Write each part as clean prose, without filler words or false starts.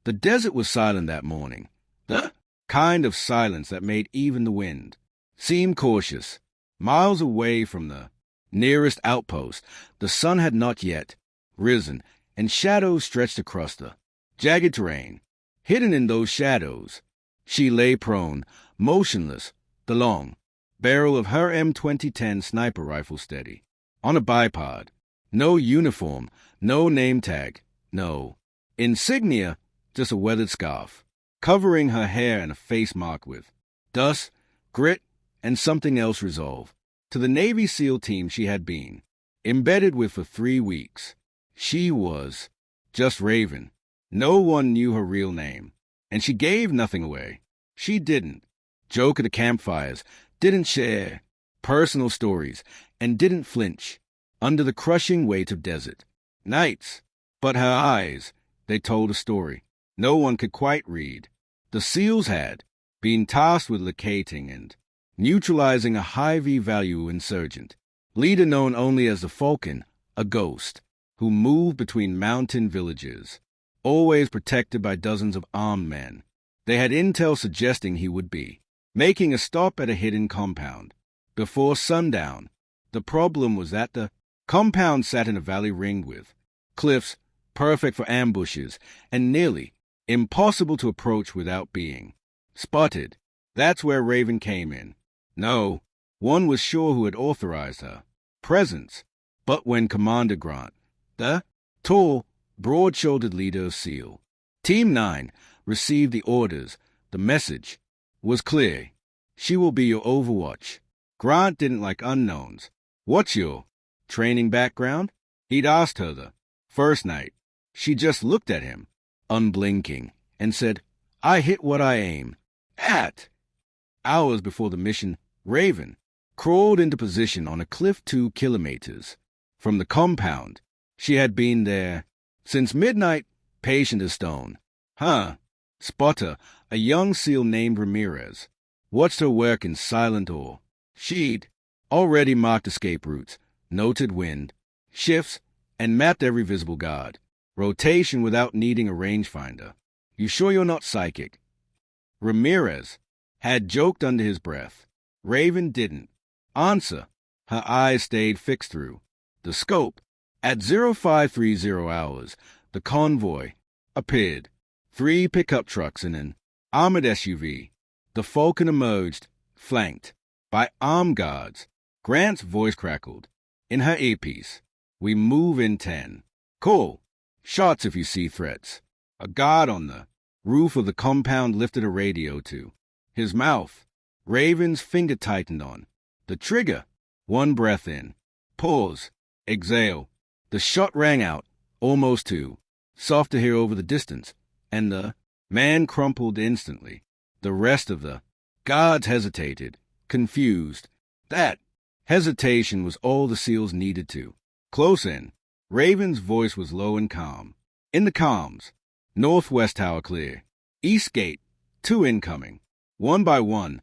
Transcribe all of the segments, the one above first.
The desert was silent that morning, the kind of silence that made even the wind seem cautious. Miles away from the nearest outpost, the sun had not yet risen, and shadows stretched across the jagged terrain. Hidden in those shadows, she lay prone, motionless, the long barrel of her M2010 sniper rifle steady on a bipod. No uniform, no name tag, no insignia, just a weathered scarf, covering her hair and a face marked with dust, grit, and something else resolve. To the Navy SEAL team she had been embedded with for 3 weeks. She was just Raven. No one knew her real name, and she gave nothing away. She didn't joke at the campfires, didn't share personal stories, and didn't flinch under the crushing weight of desert nights. But her eyes, they told a story no one could quite read. The SEALs had been tasked with locating and neutralizing a high V-value insurgent, leader known only as the Falcon, a ghost, who moved between mountain villages, always protected by dozens of armed men. They had intel suggesting he would be making a stop at a hidden compound before sundown. The problem was that the compound sat in a valley ringed with cliffs, perfect for ambushes, and nearly impossible to approach without being spotted. That's where Raven came in. No one was sure who had authorized her presence, but when Commander Grant, the tall, broad-shouldered leader of SEAL Team 9, received the orders, the message was clear. She will be your Overwatch. Grant didn't like unknowns. What's your training background? He'd asked her the first night. She just looked at him, unblinking, and said, I hit what I aim at. Hours before the mission, Raven crawled into position on a cliff 2 kilometers from the compound. She had been there since midnight, patient as stone. Spotter, a young SEAL named Ramirez, watched her work in silent awe. She'd already marked escape routes, noted wind, shifts, and mapped every visible guard. Rotation without needing a rangefinder. You sure you're not psychic? Ramirez had joked under his breath. Raven didn't answer. Her eyes stayed fixed through the scope. At 0530 hours, the convoy appeared. 3 pickup trucks and an armored SUV. The Falcon emerged, flanked by armed guards. Grant's voice crackled in her earpiece. We move in 10. Call shots if you see threats. A guard on the roof of the compound lifted a radio to his mouth. Raven's finger tightened on the trigger. 1 breath in. Pause. Exhale. The shot rang out, almost too soft to hear over the distance, and the man crumpled instantly. The rest of the guards hesitated, confused. That hesitation was all the SEALs needed to close in. Raven's voice was low and calm. In the comms, Northwest Tower clear. East Gate, 2 incoming. 1 by 1.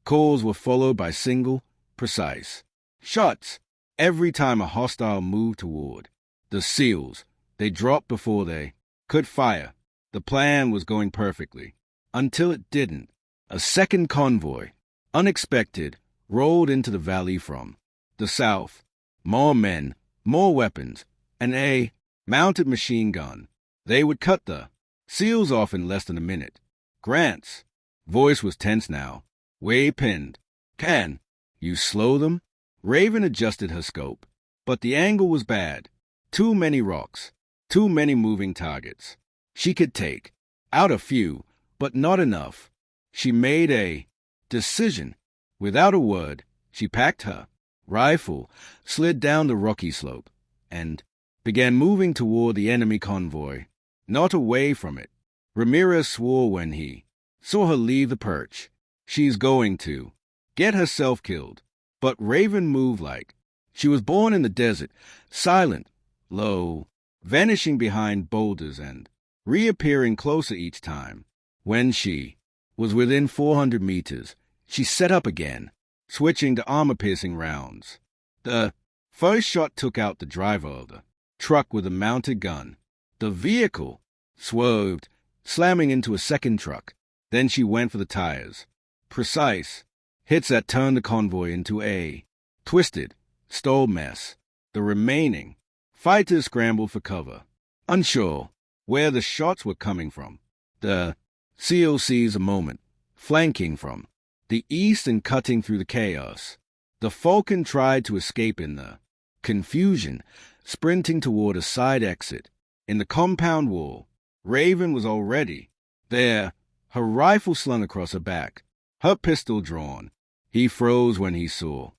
Calls were followed by single, precise shots. Every time a hostile moved toward the SEALs, they dropped before they could fire. The plan was going perfectly, until it didn't. A second convoy, unexpected, rolled into the valley from the south. More men, more weapons, and a mounted machine gun. They would cut the SEALs off in less than a minute. Grant's voice was tense now, way pinned. Can you slow them? Raven adjusted her scope, but the angle was bad. Too many rocks, too many moving targets. She could take out a few, but not enough. She made a decision. Without a word, she packed her rifle, slid down the rocky slope, and began moving toward the enemy convoy, not away from it. Ramirez swore when he saw her leave the perch. She's going to get herself killed. But Raven moved like she was born in the desert, silent, low, vanishing behind boulders and reappearing closer each time. When she was within 400 meters, she set up again, switching to armor-piercing rounds. The first shot took out the driver of the truck with a mounted gun. The vehicle swerved, slamming into a second truck. Then she went for the tires. Precise hits that turned the convoy into a twisted, stalled mess. The remaining fighters scrambled for cover, unsure where the shots were coming from. The SEAL seized a moment, flanking from the east and cutting through the chaos. The Falcon tried to escape in the confusion, sprinting toward a side exit. In the compound wall, Raven was already there, her rifle slung across her back, her pistol drawn. He froze when he saw.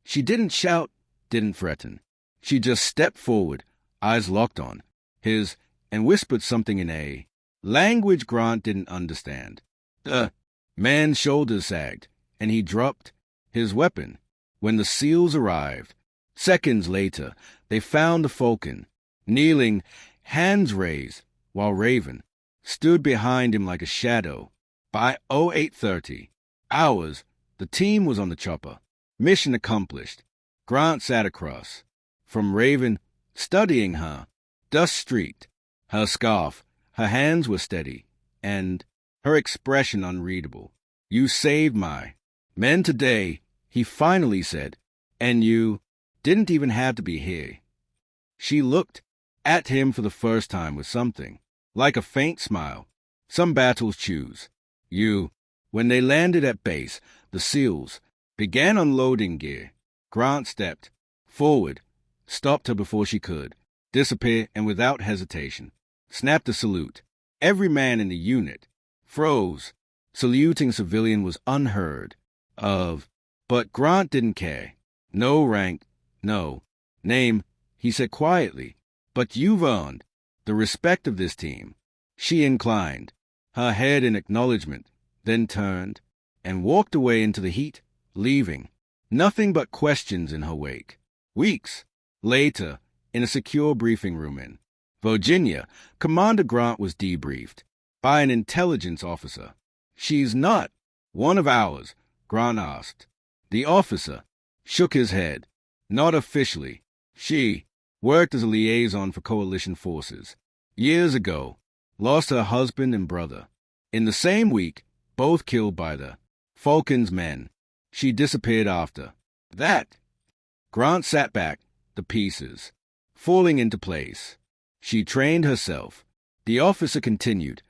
She didn't shout, didn't threaten. She just stepped forward, eyes locked on his, and whispered something in a language Grant didn't understand. The man's shoulders sagged, and he dropped his weapon. When the SEALs arrived, seconds later, they found the Falcon, kneeling, hands raised, while Raven stood behind him like a shadow. By 08:30 hours, the team was on the chopper. Mission accomplished. Grant sat across from Raven, studying her, dust-streaked, her scarf. Her hands were steady, and her expression unreadable. "You saved my men today," he finally said, "and you didn't even have to be here." She looked at him for the first time with something like a faint smile. Some battles choose you. When they landed at base, the SEALs began unloading gear. Grant stepped forward, stopped her before she could disappear, and without hesitation snapped a salute. Every man in the unit froze. Saluting civilian was unheard of, but Grant didn't care. "No rank, no name," he said quietly, "but you've earned the respect of this team." She inclined her head in acknowledgement, then turned and walked away into the heat, leaving nothing but questions in her wake. Weeks later, in a secure briefing room in Virginia, Commander Grant was debriefed by an intelligence officer. "She's not one of ours?" Grant asked. The officer shook his head. "Not officially. She worked as a liaison for coalition forces. Years ago, lost her husband and brother. In the same week, both killed by the Falcon's men. She disappeared after that." Grant sat back, the pieces falling into place. "She trained herself," the officer continued,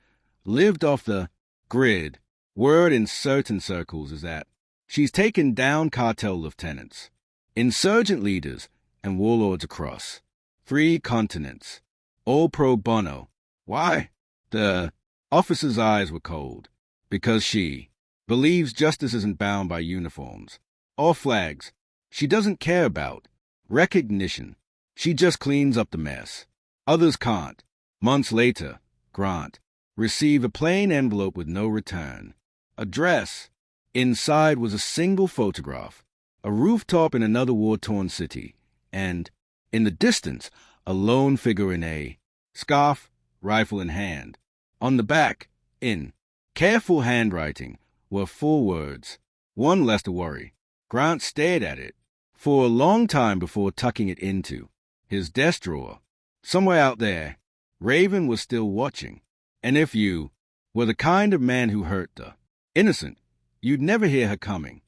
"lived off the grid. Word in certain circles is that she's taken down cartel lieutenants, insurgent leaders, and warlords across 3 continents, all pro bono." "Why?" The officer's eyes were cold. "Because she believes justice isn't bound by uniforms or flags. She doesn't care about recognition. She just cleans up the mess. Others can't." Months later, Grant received a plain envelope with no return address. Inside was a single photograph, a rooftop in another war-torn city, and, in the distance, a lone figure in a scarf, rifle in hand. On the back, in careful handwriting, were 4 words, "One less to worry." Grant stared at it for a long time before tucking it into his desk drawer. Somewhere out there, Raven was still watching. "And if you were the kind of man who hurt the innocent, you'd never hear her coming."